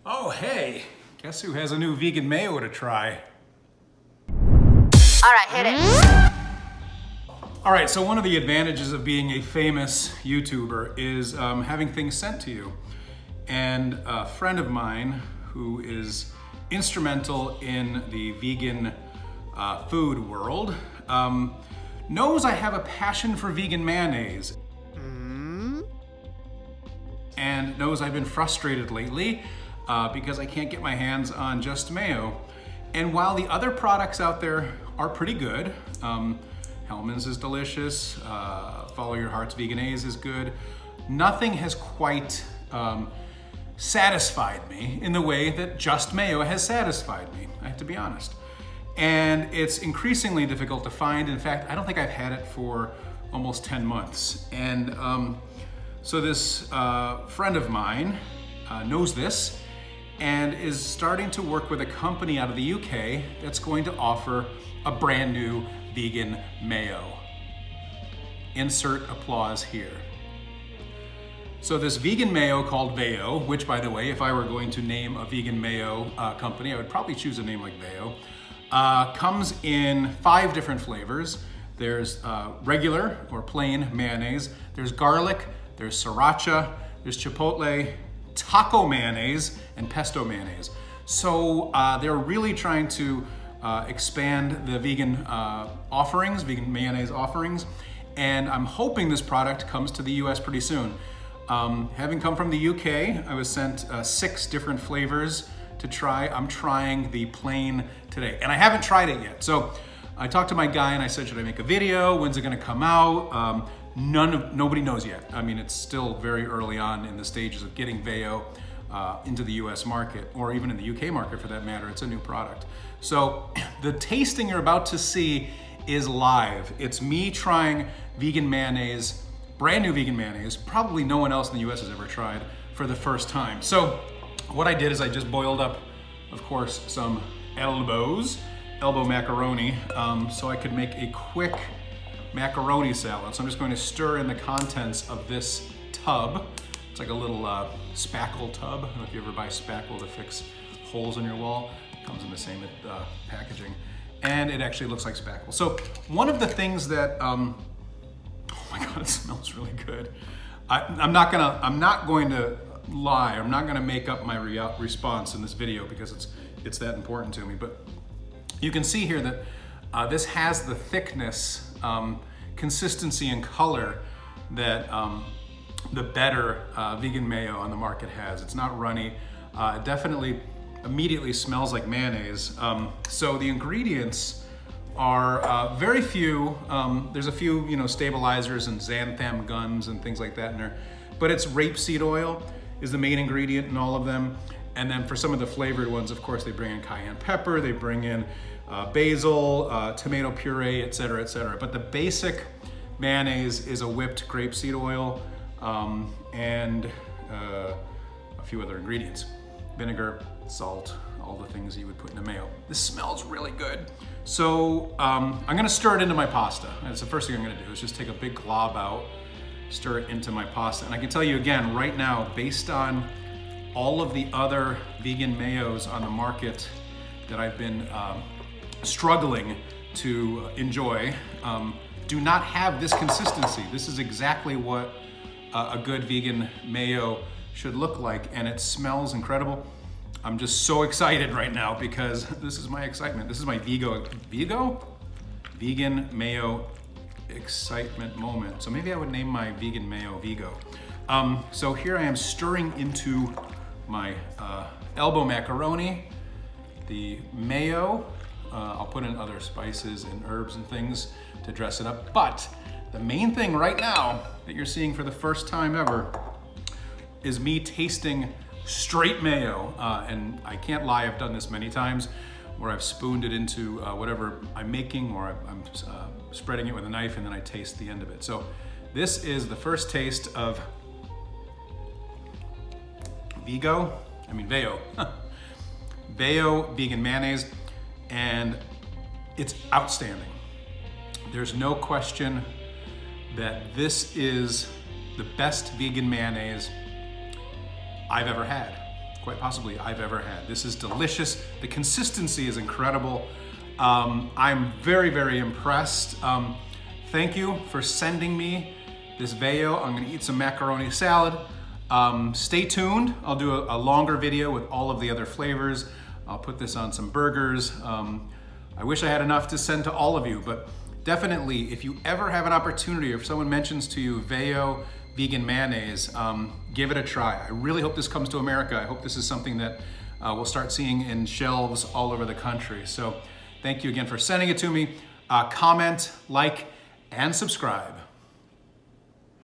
Oh, hey, guess who has a new vegan mayo to try? All right, hit it. All right, so one of the advantages of being a famous YouTuber is having things sent to you. And a friend of mine who is instrumental in the vegan food world knows I have a passion for vegan mayonnaise. And knows I've been frustrated lately because I can't get my hands on just mayo. And while the other products out there are pretty good, Hellmann's is delicious, Follow Your Heart's Vegenaise is good, nothing has quite satisfied me in the way that just mayo has satisfied me, I have to be honest. And it's increasingly difficult to find. In fact, I don't think I've had it for almost 10 months. And so this friend of mine knows this and is starting to work with a company out of the UK that's going to offer a brand new vegan mayo. Insert applause here. So this vegan mayo called Vayo, which by the way, if I were going to name a vegan mayo company, I would probably choose a name like Vayo, comes in 5 different flavors. There's regular or plain mayonnaise, there's garlic, there's sriracha, there's chipotle, taco mayonnaise, and pesto mayonnaise. So they're really trying to expand the vegan offerings, vegan mayonnaise offerings, and I'm hoping this product comes to the US pretty soon. Having come from the UK, I was sent 6 different flavors to try. I'm trying the plain today, and I haven't tried it yet. So I talked to my guy and I said, should I make a video? When's it gonna come out? Nobody knows yet. I mean, it's still very early on in the stages of getting Vayo into the US market, or even in the UK market for that matter. It's a new product. So the tasting you're about to see is live. It's me trying vegan mayonnaise, brand new vegan mayonnaise, probably no one else in the US has ever tried, for the first time. So what I did is I just boiled up, of course, some elbow macaroni, so I could make a quick macaroni salad. So I'm just going to stir in the contents of this tub. It's like a little spackle tub. I don't know if you ever buy spackle to fix holes in your wall. It comes in the same packaging. And it actually looks like spackle. So one of the things that, oh my God, it smells really good. I'm not going to lie. I'm not gonna make up my response in this video because it's that important to me. But you can see here that this has the thickness, consistency, and color that the better vegan mayo on the market has. It's not runny. It definitely immediately smells like mayonnaise. So the ingredients are very few. There's a few, stabilizers and xanthan gums and things like that in there. But it's rapeseed oil is the main ingredient in all of them. And then for some of the flavored ones, of course, they bring in cayenne pepper, they bring in basil, tomato puree, et cetera, et cetera. But the basic mayonnaise is a whipped grapeseed oil and a few other ingredients. Vinegar, salt, all the things you would put in a mayo. This smells really good. So I'm gonna stir it into my pasta. That's the first thing I'm gonna do, is just take a big glob out, stir it into my pasta. And I can tell you again, right now, based on all of the other vegan mayos on the market that I've been struggling to enjoy, do not have this consistency. This is exactly what a good vegan mayo should look like, and it smells incredible. I'm just so excited right now because this is my excitement. This is my vegan mayo excitement moment. So maybe I would name my vegan mayo Vigo. So here I am stirring into my elbow macaroni, the mayo. I'll put in other spices and herbs and things to dress it up. But the main thing right now that you're seeing for the first time ever is me tasting straight mayo. And I can't lie, I've done this many times where I've spooned it into whatever I'm making, or I'm spreading it with a knife, and then I taste the end of it. So this is the first taste of Vayo Vayo vegan mayonnaise, and it's outstanding. There's no question that this is the best vegan mayonnaise I've ever had. quite possibly I've ever had. This is delicious. The consistency is incredible. I'm very, very impressed. Thank you for sending me this Vayo. I'm gonna eat some macaroni salad. Stay tuned. I'll do a longer video with all of the other flavors. I'll put this on some burgers. I wish I had enough to send to all of you, but definitely, if you ever have an opportunity or if someone mentions to you Vayo vegan mayonnaise, give it a try. I really hope this comes to America. I hope this is something that we'll start seeing in shelves all over the country. So thank you again for sending it to me. Comment, like, and subscribe.